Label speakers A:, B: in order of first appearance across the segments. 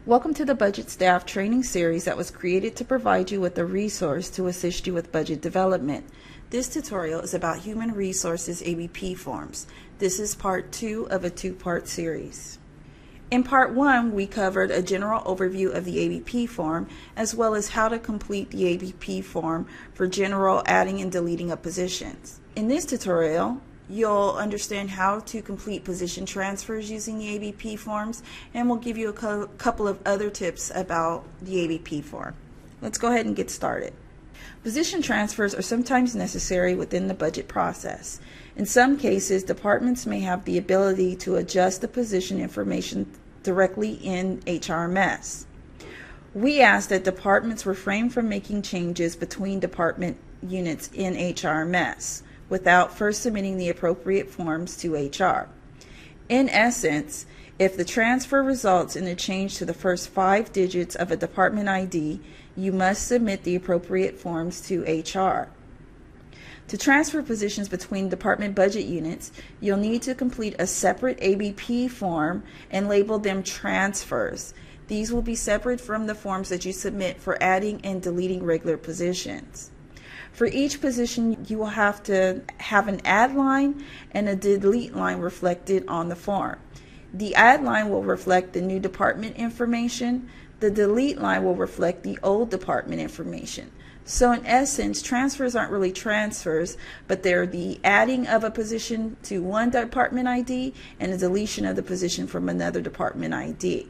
A: Welcome to the Budget Staff Training Series that was created to provide you with a resource to assist you with budget development. This tutorial is about Human Resources ABP forms. This is part 2 of a 2-part series. In part 1, we covered a general overview of the ABP form as well as how to complete the ABP form for general adding and deleting of positions. In this tutorial, you'll understand how to complete position transfers using the ABP forms, and we'll give you a couple of other tips about the ABP form. Let's go ahead and get started. Position transfers are sometimes necessary within the budget process. In some cases, departments may have the ability to adjust the position information directly in HRMS. We ask that departments refrain from making changes between department units in HRMS without first submitting the appropriate forms to HR. In essence, if the transfer results in a change to the first 5 digits of a department ID, you must submit the appropriate forms to HR. To transfer positions between department budget units, you'll need to complete a separate ABP form and label them transfers. These will be separate from the forms that you submit for adding and deleting regular positions. For each position, you will have to have an add line and a delete line reflected on the form. The add line will reflect the new department information. The delete line will reflect the old department information. So in essence, transfers aren't really transfers, but they're the adding of a position to one department ID and the deletion of the position from another department ID.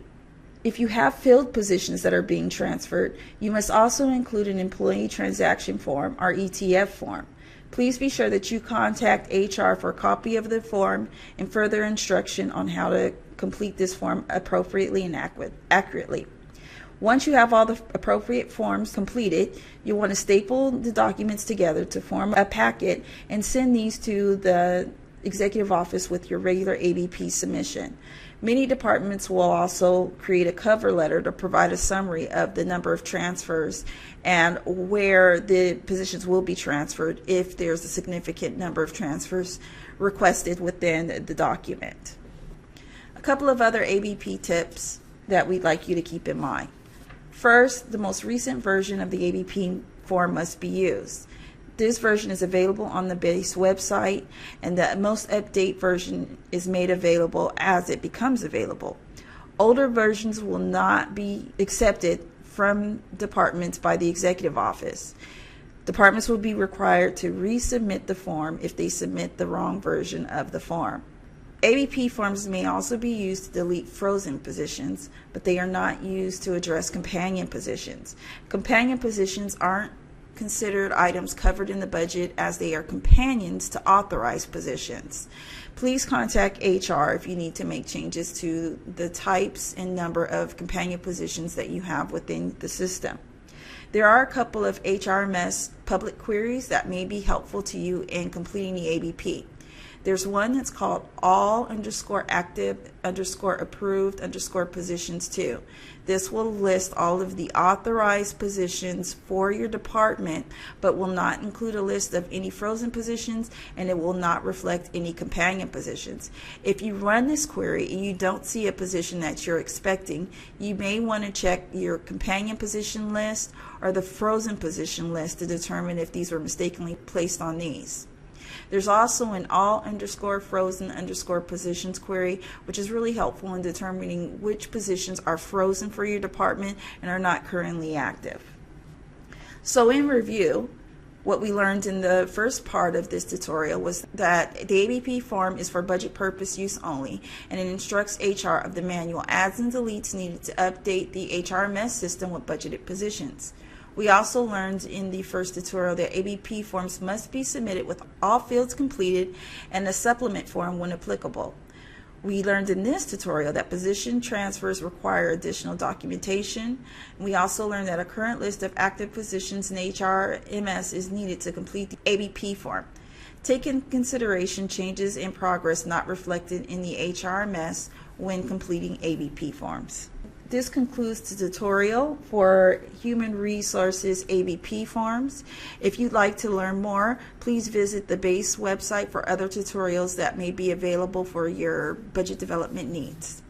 A: If you have filled positions that are being transferred, you must also include an employee transaction form or ETF form. Please be sure that you contact HR for a copy of the form and further instruction on how to complete this form appropriately and accurately. Once you have all the appropriate forms completed, you want to staple the documents together to form a packet and send these to the executive office with your regular ABP submission. Many departments will also create a cover letter to provide a summary of the number of transfers and where the positions will be transferred if there's a significant number of transfers requested within the document. A couple of other ABP tips that we'd like you to keep in mind. First, the most recent version of the ABP form must be used. This version is available on the base website, and the most update version is made available as it becomes available. Older versions will not be accepted from departments by the executive office. Departments will be required to resubmit the form if they submit the wrong version of the form. ABP forms may also be used to delete frozen positions, but they are not used to address companion positions. Companion positions aren't considered items covered in the budget as they are companions to authorized positions. Please contact HR if you need to make changes to the types and number of companion positions that you have within the system. There are a couple of HRMS public queries that may be helpful to you in completing the ABP. There's one that's called all_active_approved_positions too. This will list all of the authorized positions for your department, but will not include a list of any frozen positions, and it will not reflect any companion positions. If you run this query and you don't see a position that you're expecting, you may want to check your companion position list or the frozen position list to determine if these were mistakenly placed on these. There's also an all_frozen_positions query, which is really helpful in determining which positions are frozen for your department and are not currently active. So in review, what we learned in the first part of this tutorial was that the ABP form is for budget purpose use only, and it instructs HR of the manual adds and deletes needed to update the HRMS system with budgeted positions. We also learned in the first tutorial that ABP forms must be submitted with all fields completed and a supplement form when applicable. We learned in this tutorial that position transfers require additional documentation. We also learned that a current list of active positions in HRMS is needed to complete the ABP form. Take into consideration changes in progress not reflected in the HRMS when completing ABP forms. This concludes the tutorial for Human Resources ABP forms. If you'd like to learn more, please visit the base website for other tutorials that may be available for your budget development needs.